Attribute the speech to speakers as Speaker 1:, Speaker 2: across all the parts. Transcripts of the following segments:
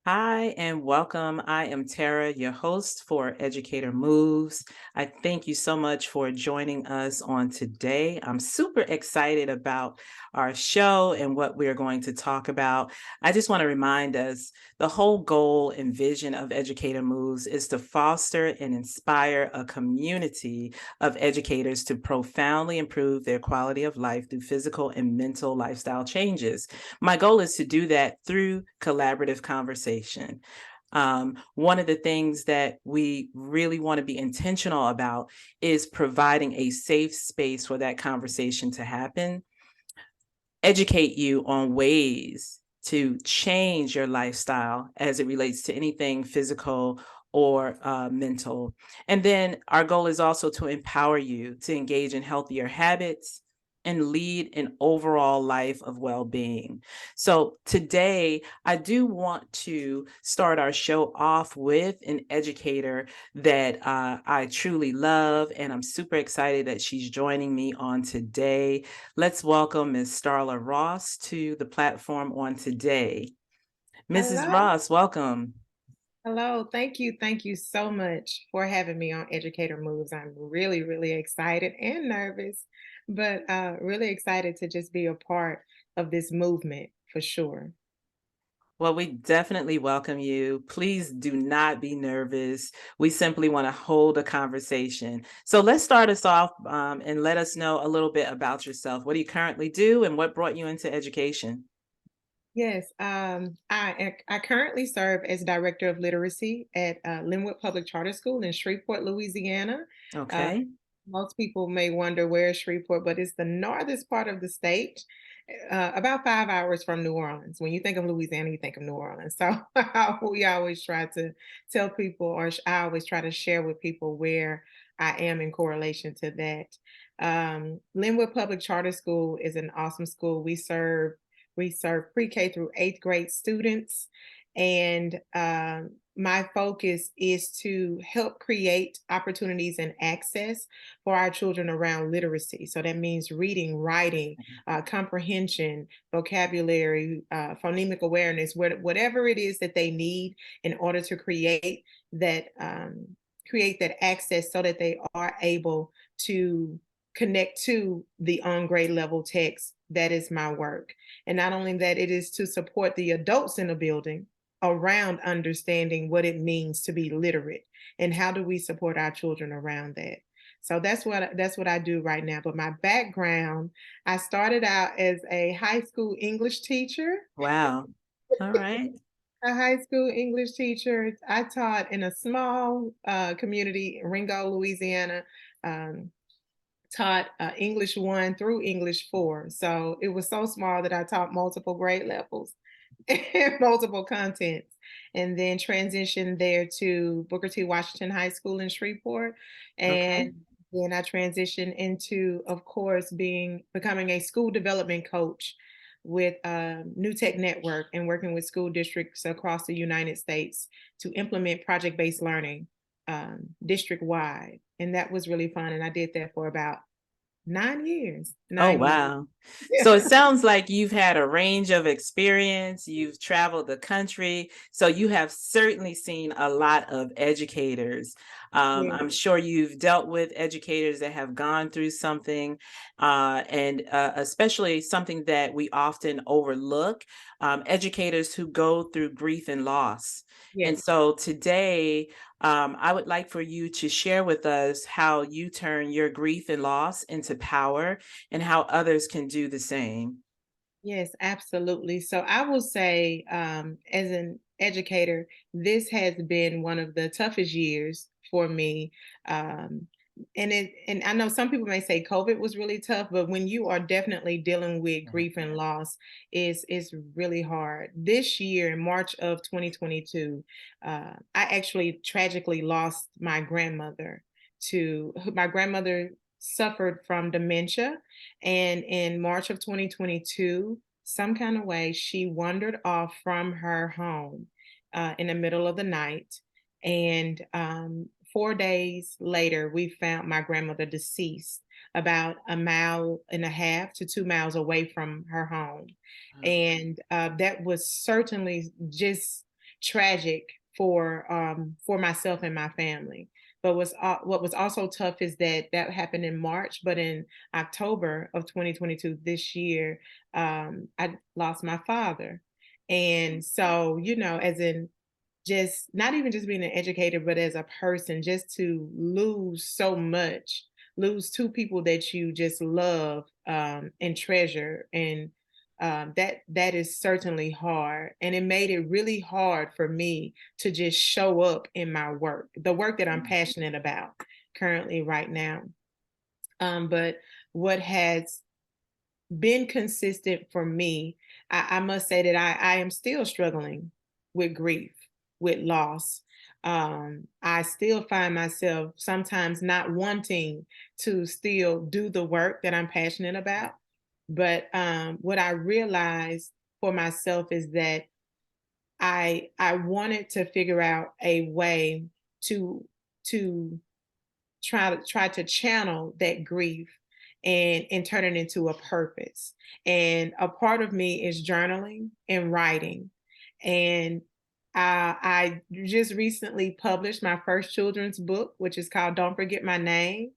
Speaker 1: Hi and welcome. I am Tara, your host for Educator Moves. I thank you so much for joining us on today. I'm super excited about our show and what we're going to talk about. I just want to remind us the whole goal and vision of Educator Moves is to foster and inspire a community of educators to profoundly improve their quality of life through physical and mental lifestyle changes. My goal is to do that through collaborative conversation. One of the things that we really want to be intentional about is providing a safe space for that conversation to happen, educate you on ways to change your lifestyle as it relates to anything physical or mental. And then our goal is also to empower you to engage in healthier habits and lead an overall life of well-being. So today, I do want to start our show off with an educator that I truly love, and I'm super excited that she's joining me on today. Let's welcome Ms. Starla Ross to the platform on today. Mrs.
Speaker 2: Hello.
Speaker 1: Ross, welcome.
Speaker 2: Hello. Thank you. Thank you so much for having me on Educator Moves. I'm really, really excited and nervous, but really excited to just be a part of this movement for sure.
Speaker 1: Well, we definitely welcome you. Please do not be nervous. We simply want to hold a conversation. So let's start us off and let us know a little bit about yourself. What do you currently do and what brought you into education?
Speaker 2: Yes, I currently serve as Director of Literacy at Linwood Public Charter School in Shreveport, Louisiana. Uh,
Speaker 1: Okay.
Speaker 2: Most people may wonder where is Shreveport, but it's the northest part of the state, about 5 hours from New Orleans. When you think of Louisiana, you think of New Orleans. So we always try to tell people, or I always try to share with people where I am in correlation to that. Linwood Public Charter School is an awesome school. We serve pre-K through eighth grade students, and my focus is to help create opportunities and access for our children around literacy. So that means reading, writing, comprehension, vocabulary, phonemic awareness, whatever it is that they need in order to create that access so that they are able to connect to the on grade level text. That is my work. And not only that, it is to support the adults in the building around understanding what it means to be literate and how do we support our children around that. So that's what I do right now. But my background, I started out as a high school English teacher.
Speaker 1: Wow. All right.
Speaker 2: A high school English teacher. I taught in a small community in Ringo, Louisiana. Um, Taught English 1 through English 4. So it was so small that I taught multiple grade levels and multiple contents, and then transitioned there to Booker T. Washington High School in Shreveport.
Speaker 1: Okay.
Speaker 2: And then I transitioned into, of course, becoming a school development coach with New Tech Network and working with school districts across the United States to implement project-based learning district wide. And that was really fun. And I did that for about 9 years.
Speaker 1: Oh,
Speaker 2: 9 years.
Speaker 1: wow. So it sounds like you've had a range of experience. You've traveled the country. So you have certainly seen a lot of educators.
Speaker 2: Yeah.
Speaker 1: I'm sure you've dealt with educators that have gone through something, and especially something that we often overlook, educators who go through grief and loss. And
Speaker 2: Yes.
Speaker 1: so today, I would like for you to share with us how you turn your grief and loss into power and how others can do the same.
Speaker 2: Yes, absolutely. So I will say, as an educator, this has been one of the toughest years for me. Um, and I know some people may say COVID was really tough, but when you are definitely dealing with grief and loss, is really hard. This year, in March of 2022, I actually tragically lost my grandmother. To my grandmother suffered from dementia, and in March of 2022, some kind of way, she wandered off from her home in the middle of the night. And 4 days later, we found my grandmother deceased about a mile and a half to 2 miles away from her home.
Speaker 1: Wow.
Speaker 2: And that was certainly just tragic for myself and my family. But what was also tough is that that happened in March, but in October of 2022, this year, I lost my father. And so, as in just not even just being an educator, but as a person, just to lose so much, lose two people that you just love and treasure, and that is certainly hard. And it made it really hard for me to just show up in my work, the work that I'm passionate about currently right now. But what has been consistent for me, I must say that I am still struggling with grief, with loss. I still find myself sometimes not wanting to still do the work that I'm passionate about. But what I realized for myself is that I wanted to figure out a way to to try to channel that grief and turn it into a purpose. And a part of me is journaling and writing. And I just recently published my first children's book, which is called Don't Forget My Name.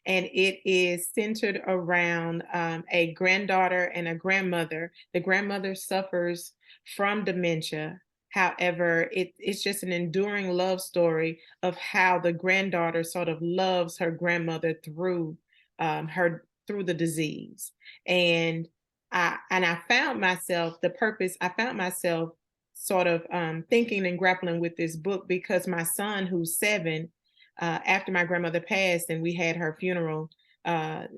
Speaker 2: And it is centered around a granddaughter and a grandmother. The grandmother suffers from dementia. However, it's just an enduring love story of how the granddaughter sort of loves her grandmother her through the disease. And I found myself the purpose. I found myself sort of thinking and grappling with this book because my son, who's 7, after my grandmother passed and we had her funeral,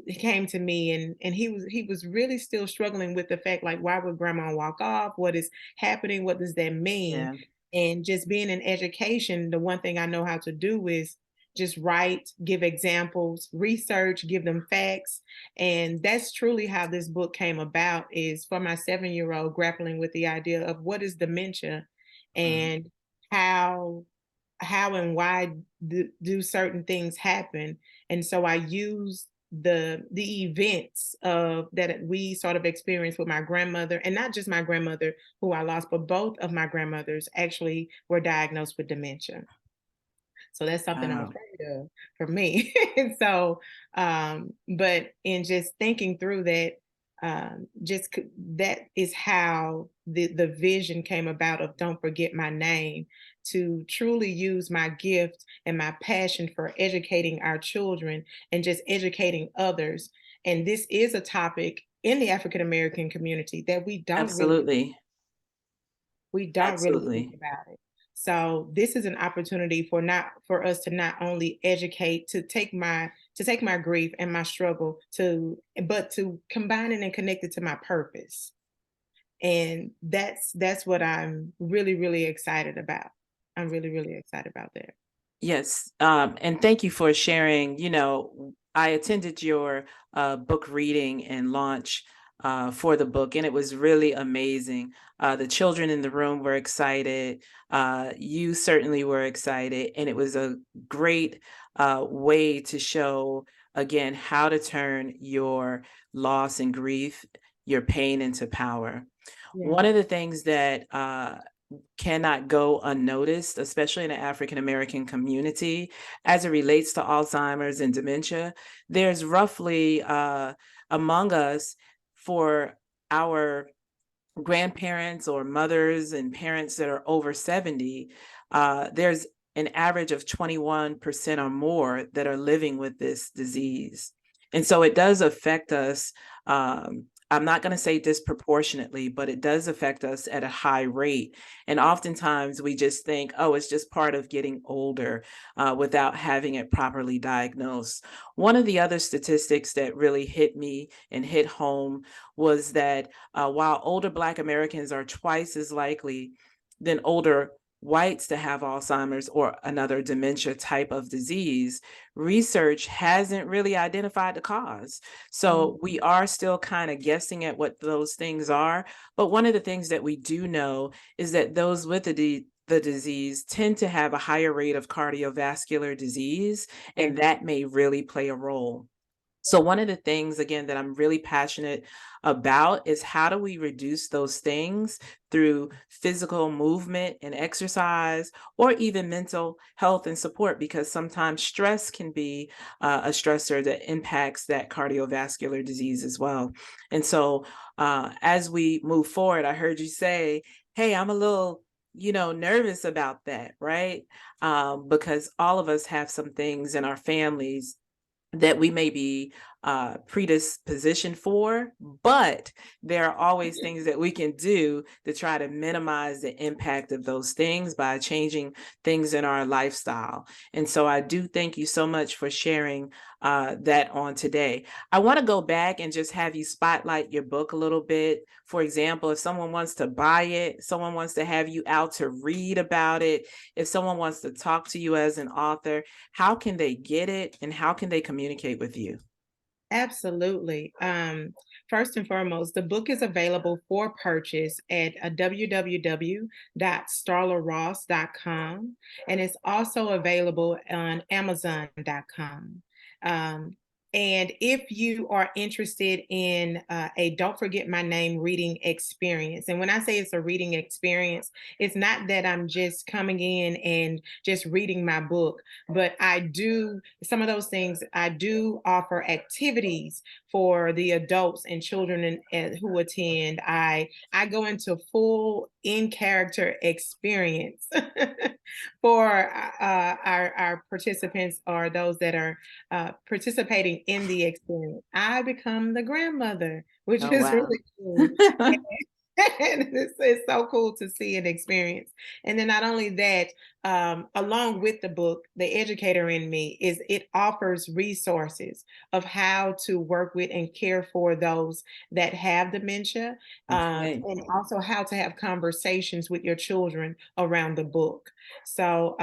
Speaker 2: he came to me and he was really still struggling with the fact, like, why would grandma walk off? What is happening? What does that mean?
Speaker 1: Yeah,
Speaker 2: And just being in education, the one thing I know how to do is just write, give examples, research, give them facts. And that's truly how this book came about, is for my 7-year-old grappling with the idea of what is dementia
Speaker 1: mm,
Speaker 2: and how and why do certain things happen. And so I use the events of that we sort of experienced with my grandmother, and not just my grandmother who I lost, but both of my grandmothers actually were diagnosed with dementia. So that's something I'm
Speaker 1: wow.
Speaker 2: afraid of for me. And so, but in just thinking through that, that is how the vision came about of Don't Forget My Name, to truly use my gift and my passion for educating our children and just educating others. And this is a topic in the African American community that
Speaker 1: Absolutely,
Speaker 2: we don't really speak
Speaker 1: absolutely.
Speaker 2: about it. So this is an opportunity for us to not only educate, to take my grief and my struggle but to combine it and connect it to my purpose. And that's what I'm really, really excited about. I'm really, really excited about that.
Speaker 1: Yes, and thank you for sharing. I attended your book reading and launch for the book, and it was really amazing. The children in the room were excited. You certainly were excited, and it was a great way to show again how to turn your loss and grief, your pain into power.
Speaker 2: Yeah.
Speaker 1: One of the things that cannot go unnoticed, especially in the African American community, as it relates to Alzheimer's and dementia. There's roughly among us, for our grandparents or mothers and parents that are over 70, there's an average of 21% or more that are living with this disease. And so it does affect us. I'm not going to say disproportionately, but it does affect us at a high rate. And oftentimes we just think, oh, it's just part of getting older without having it properly diagnosed. One of the other statistics that really hit me and hit home was that while older Black Americans are twice as likely than older whites to have Alzheimer's or another dementia type of disease, research hasn't really identified the cause. So
Speaker 2: Mhm.
Speaker 1: we are still kind of guessing at what those things are. But one of the things that we do know is that those with the disease tend to have a higher rate of cardiovascular disease,
Speaker 2: Yeah.
Speaker 1: and that may really play a role. So one of the things, again, that I'm really passionate about is how do we reduce those things through physical movement and exercise, or even mental health and support, because sometimes stress can be a stressor that impacts that cardiovascular disease as well. And so as we move forward, I heard you say, hey, I'm a little nervous about that, right? Because all of us have some things in our families that we may be predispositioned for, but there are always things that we can do to try to minimize the impact of those things by changing things in our lifestyle. And so I do thank you so much for sharing that on today. I want to go back and just have you spotlight your book a little bit. For example, if someone wants to buy it, someone wants to have you out to read about it, if someone wants to talk to you as an author, how can they get it and how can they communicate with you?
Speaker 2: Absolutely. First and foremost, the book is available for purchase at www.starlaross.com, and it's also available on Amazon.com. Um, and if you are interested in a Don't Forget My Name reading experience, and when I say it's a reading experience, it's not that I'm just coming in and just reading my book, but I do some of those things. I do offer activities for the adults and children and who attend. I go into full in character experience for our participants, or those that are participating in the experience. I become the grandmother, which
Speaker 1: Oh,
Speaker 2: is
Speaker 1: wow.
Speaker 2: really cool. And it's so cool to see and experience. And then not only that, along with the book, the educator in me is it offers resources of how to work with and care for those that have dementia,
Speaker 1: Okay.
Speaker 2: and also how to have conversations with your children around the book. So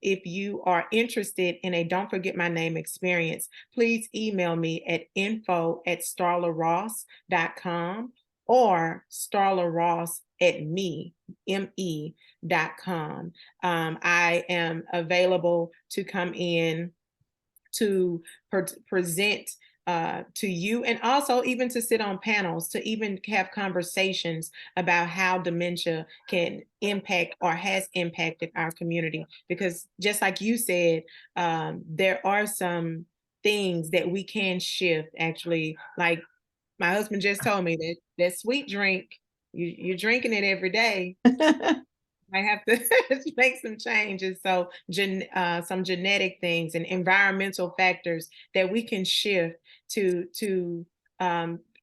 Speaker 2: if you are interested in a Don't Forget My Name experience, please email me at info@starlaross.com or Starla Ross at me.com. I am available to come in to present to you, and also even to sit on panels, to even have conversations about how dementia can impact or has impacted our community. Because just like you said, there are some things that we can shift, actually, like my husband just told me that that sweet drink, you're drinking it every day. I have to make some changes. So, some genetic things and environmental factors that we can shift to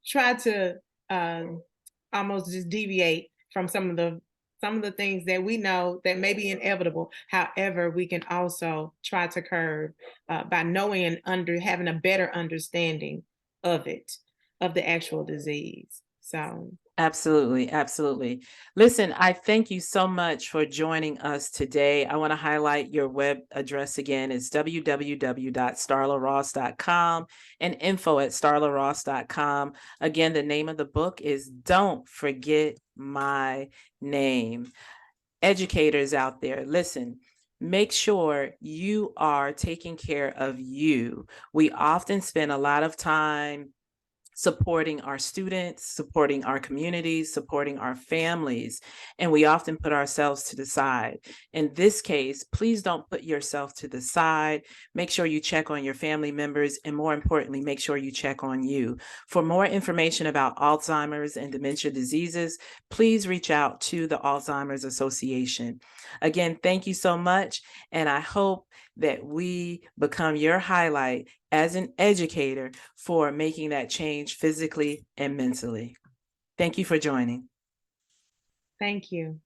Speaker 2: try to um, almost just deviate from some of the things that we know that may be inevitable. However, we can also try to curb by knowing and having a better understanding of it, of the actual disease. So,
Speaker 1: Absolutely, absolutely. Listen, I thank you so much for joining us today. I want to highlight your web address again. It's www.starlaross.com and info@starlaross.com. Again, the name of the book is Don't Forget My Name. Educators out there, listen, make sure you are taking care of you. We often spend a lot of time supporting our students, supporting our communities, supporting our families, and we often put ourselves to the side. In this case, please don't put yourself to the side. Make sure you check on your family members, and more importantly, make sure you check on you. For more information about Alzheimer's and dementia diseases, please reach out to the Alzheimer's Association. Again, thank you so much, and I hope that we become your highlight as an educator for making that change physically and mentally. Thank you for joining.
Speaker 2: thank you.